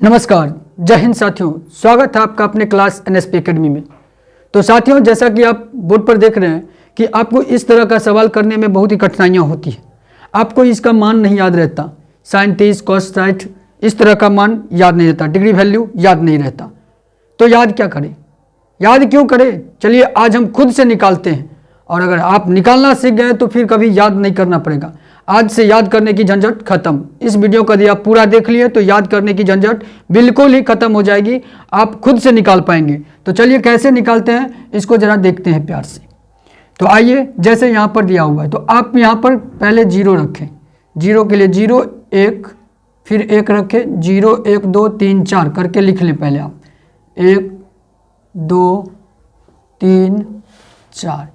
नमस्कार, जय हिंद साथियों। स्वागत है आपका अपने क्लास एनएसपी एकेडमी में। तो साथियों, जैसा कि आप बोर्ड पर देख रहे हैं कि आपको इस तरह का सवाल करने में बहुत ही कठिनाइयाँ होती है। आपको इसका मान नहीं याद रहता, साइन 30 कॉस 60 इस तरह का मान याद नहीं रहता, डिग्री वैल्यू याद नहीं रहता। तो याद क्या करें, याद क्यों करें? चलिए आज हम खुद से निकालते हैं, और अगर आप निकालना सीख गए तो फिर कभी याद नहीं करना पड़ेगा। आज से याद करने की झंझट खत्म। इस वीडियो को यदि आप पूरा देख लिए तो याद करने की झंझट बिल्कुल ही खत्म हो जाएगी, आप खुद से निकाल पाएंगे। तो चलिए कैसे निकालते हैं इसको जरा देखते हैं प्यार से। तो आइए, जैसे यहाँ पर दिया हुआ है तो आप यहाँ पर पहले 0 रखें। 0 के लिए 0 1 फिर 1 रखें, 0 1 2 3 4 करके लिख लें। पहले आप 1 2 3 4,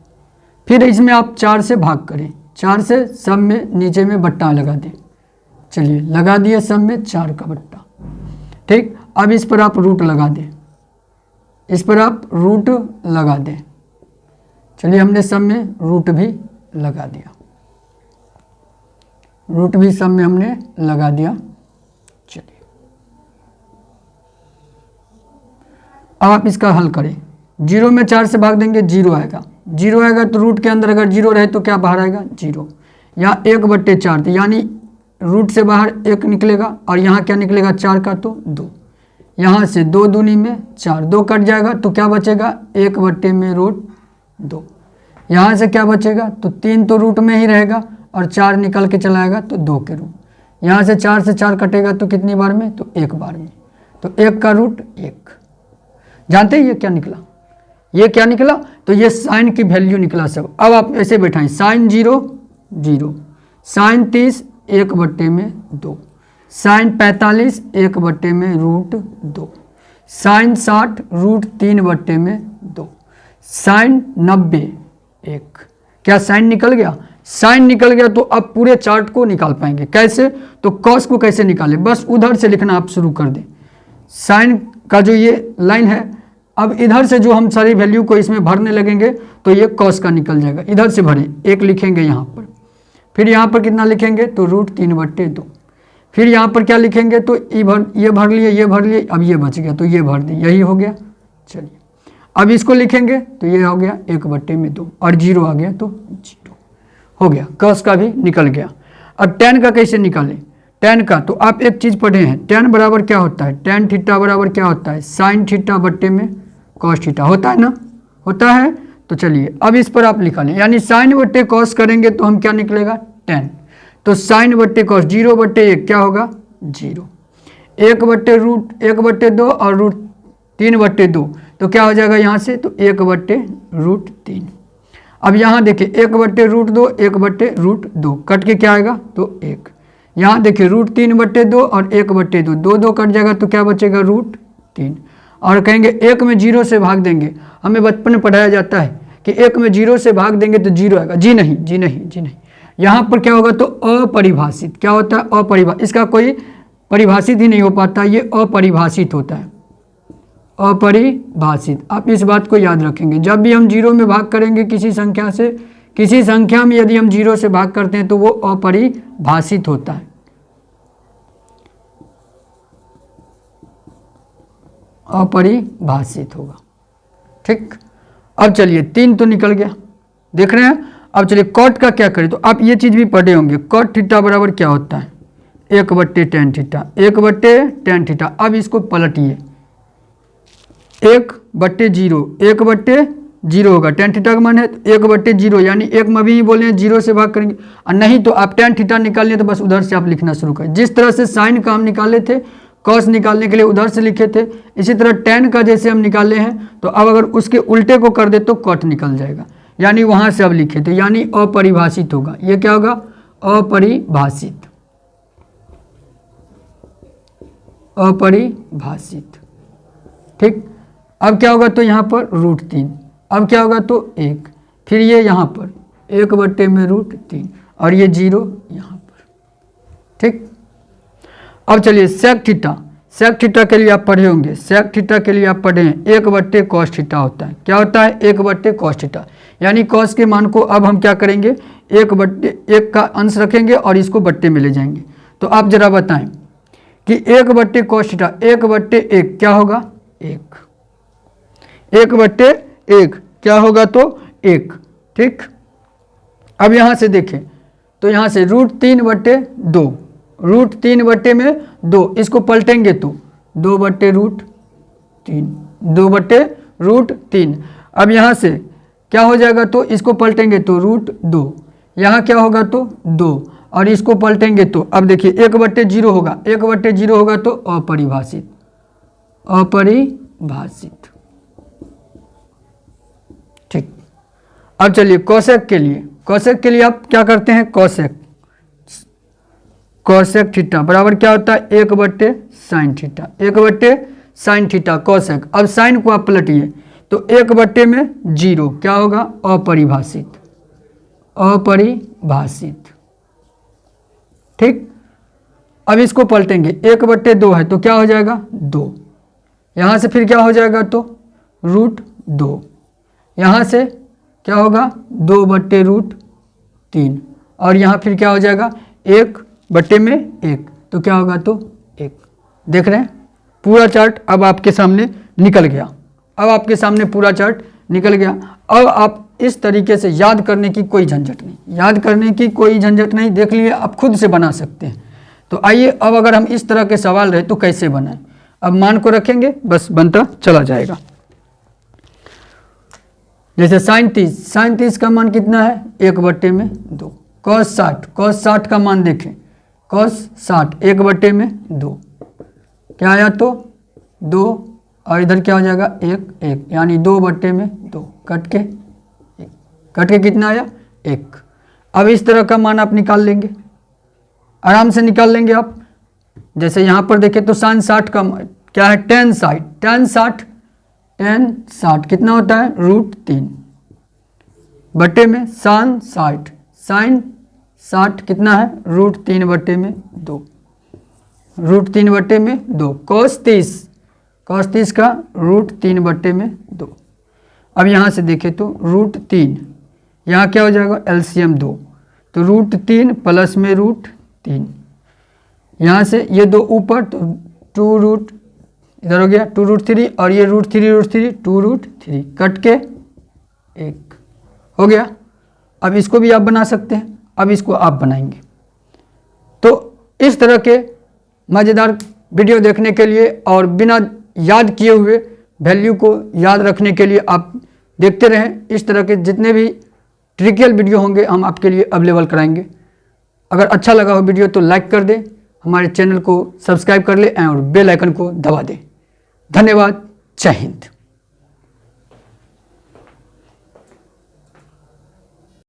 फिर इसमें आप 4 से भाग करें। 4 से सब में नीचे में बट्टा लगा दें। चलिए लगा दिए सब में 4 का बट्टा। ठीक, अब इस पर आप रूट लगा दें, इस पर आप रूट लगा दें। चलिए हमने सब में रूट भी लगा दिया, रूट भी सब में हमने लगा दिया। चलिए अब आप इसका हल करें। 0 में 4 से भाग देंगे 0 आएगा, 0 आएगा तो रूट के अंदर अगर 0 रहे तो क्या बाहर आएगा 0। यहाँ 1/4 थी, यानी रूट से बाहर 1 निकलेगा, और यहाँ क्या निकलेगा 4 का तो 2। यहाँ से 2 दूनी में 4, 2 कट जाएगा तो क्या बचेगा 1/√2। यहाँ से क्या बचेगा तो 3 तो रूट में ही रहेगा, और 4 निकल के चलाएगा तो 2 के रूट। यहाँ से 4 से 4 कटेगा तो कितनी बार में तो 1 बार में, तो 1 का रूट 1। जानते हैं ये क्या निकला, ये क्या निकला? तो ये साइन की वैल्यू निकला सब। अब आप ऐसे बैठाएं, sine 0 0, sine 30 1/2, sine 45 1/√2, sine 60 √3/2, sine 90 1। क्या साइन निकल गया? साइन निकल गया। तो अब पूरे चार्ट को निकाल पाएंगे। कैसे? तो कॉस को कैसे निकालें, बस उधर से लिखना आप शुरू कर दें। साइन का जो ये लाइन है, अब इधर से जो हम सारी वैल्यू को इसमें भरने लगेंगे तो ये कॉस का निकल जाएगा। इधर से भरें, 1 लिखेंगे यहाँ पर, फिर यहाँ पर कितना लिखेंगे तो √3/2, फिर यहाँ पर क्या लिखेंगे तो ये भर लिए, ये भर लिए, अब ये बच गया तो ये भर दिए, यही हो गया। चलिए अब इसको लिखेंगे तो ये हो गया 1/2, और 0 आ गया तो 0 हो गया, कॉस का भी निकल गया। अब tan का कैसे निकालें? tan का तो आप एक चीज़ पढ़े हैं, tan बराबर क्या होता है, tan थीटा बराबर क्या होता है, साइन थीटा बट्टे में कॉस थीटा होता है ना, होता है। तो चलिए अब इस पर आप निकालें, यानी साइन बट्टे कॉस करेंगे तो हम क्या निकलेगा tan। तो साइन बट्टे कॉस 0/1 क्या होगा 0, 1/√1/2 और √3/2, तो क्या हो जाएगा यहाँ से तो 1/√3। अब यहाँ देखिए 1/√2 1/√2 कट के क्या आएगा तो 1। यहाँ देखिए √3/2 और 1/2, 2 कट जाएगा तो क्या बचेगा √3। और कहेंगे 1 में 0 से भाग देंगे, हमें बचपन में पढ़ाया जाता है कि 1 में 0 से भाग देंगे तो 0 आएगा। जी नहीं, जी नहीं, जी नहीं, यहाँ पर क्या होगा तो अपरिभाषित। क्या होता है अपरिभाषित, इसका कोई परिभाषित ही नहीं हो पाता, ये अपरिभाषित होता है, अपरिभाषित। आप इस बात को याद रखेंगे, जब भी हम 0 में भाग करेंगे किसी संख्या से, किसी संख्या में यदि हम 0 से भाग करते हैं तो वो अपरिभाषित होता है, अपरिभाषित होगा। ठीक, अब चलिए 3 तो निकल गया, देख रहे हैं। अब चलिए कॉट का क्या करें, तो आप ये चीज़ भी पढ़े होंगे, कॉट थीटा बराबर क्या होता है 1/tan थीटा, 1/tan थीटा। अब इसको पलटिए, 1/0, 1/0 होगा, tan थीटा का मान है 1/0, यानी 1 में भी बोले 0 से भाग करेंगे, और नहीं तो आप tan थीटा निकालने तो बस उधर से आप लिखना शुरू करें। जिस तरह से साइन का हम निकाले थे, कॉस निकालने के लिए उधर से लिखे थे, इसी तरह tan का जैसे हम निकाले हैं, तो अब अगर उसके उल्टे को कर दे तो कॉट निकल जाएगा, यानी वहाँ से अब लिखे थे, यानी अपरिभाषित होगा। ये क्या होगा अपरिभाषित, अपरिभाषित। ठीक, अब क्या होगा तो यहाँ पर √3, अब क्या होगा तो 1, फिर ये यहाँ पर 1/√3 और ये 0 यहाँ पर। ठीक, अब चलिए सेक थीटा, सेक थीटा के लिए आप पढ़े होंगे, सेक थीटा के लिए आप पढ़े हैं 1/cos थीटा होता है। क्या होता है 1/cos थीटा, यानी cos के मान को अब हम क्या करेंगे 1/1 का अंश रखेंगे और इसको बट्टे में ले जाएंगे। तो आप जरा बताएं कि 1/cos θ 1/1 क्या होगा 1, 1/1 क्या होगा तो 1। ठीक, अब यहाँ से देखें तो यहाँ से √3/2, √3 में 2, इसको पलटेंगे तो 2/√3, 2/√3। अब यहाँ से क्या हो जाएगा तो इसको पलटेंगे तो √2, यहाँ क्या होगा तो 2, और इसको पलटेंगे तो अब देखिए 1/0 होगा, 1/0 होगा तो अपरिभाषित, अपरिभाषित। ठीक, अब चलिए कोसेक के लिए, कोसेक के लिए आप क्या करते हैं, कोसेक, कोसेक थीटा बराबर क्या होता है 1/sin θ, 1/sin θ कोसेक। अब साइन को आप पलटिए तो 1/0 क्या होगा अपरिभाषित, अपरिभाषित। ठीक, अब इसको पलटेंगे 1/2 है तो क्या हो जाएगा 2, यहाँ से फिर क्या हो जाएगा तो √2, यहाँ से क्या होगा 2/√3, और यहाँ फिर क्या हो जाएगा 1/1 तो क्या होगा तो 1। देख रहे हैं पूरा चार्ट अब आपके सामने निकल गया, अब आपके सामने पूरा चार्ट निकल गया। अब आप इस तरीके से याद करने की कोई झंझट नहीं, याद करने की कोई झंझट नहीं, देख लिए आप खुद से बना सकते हैं। तो आइए अब अगर हम इस तरह के सवाल रहे तो कैसे बनाएं। अब मान को रखेंगे बस बनता चला जाएगा। जैसे sin 30 का मान कितना है 1/2, cos 60 का मान देखें, cos 60 1/2 क्या आया तो 2, और इधर क्या हो जाएगा 1 यानी 2/2 कट के कितना आया 1। अब इस तरह का मान आप निकाल लेंगे, आराम से निकाल लेंगे आप। जैसे यहाँ पर देखें तो sin 60 का क्या है tan 60 कितना होता है √3 बटे में sin 60 कितना है √3/2, √3/2 cos 30 का √3/2। अब यहाँ से देखें तो √3, यहाँ क्या हो जाएगा LCM 2 तो √3 प्लस में √3, यहाँ से ये 2 ऊपर तो 2 इधर हो गया 2√3, और ये √3 2√3 कट के 1 हो गया। अब इसको भी आप बना सकते हैं, अब इसको आप बनाएंगे। तो इस तरह के मज़ेदार वीडियो देखने के लिए और बिना याद किए हुए वैल्यू को याद रखने के लिए आप देखते रहें। इस तरह के जितने भी ट्रिकियल वीडियो होंगे हम आपके लिए अवेलेबल कराएंगे। अगर अच्छा लगा हो वीडियो तो लाइक कर दें, हमारे चैनल को सब्सक्राइब कर लें और बेल आइकन को दबा दें। धन्यवाद, जय हिंद।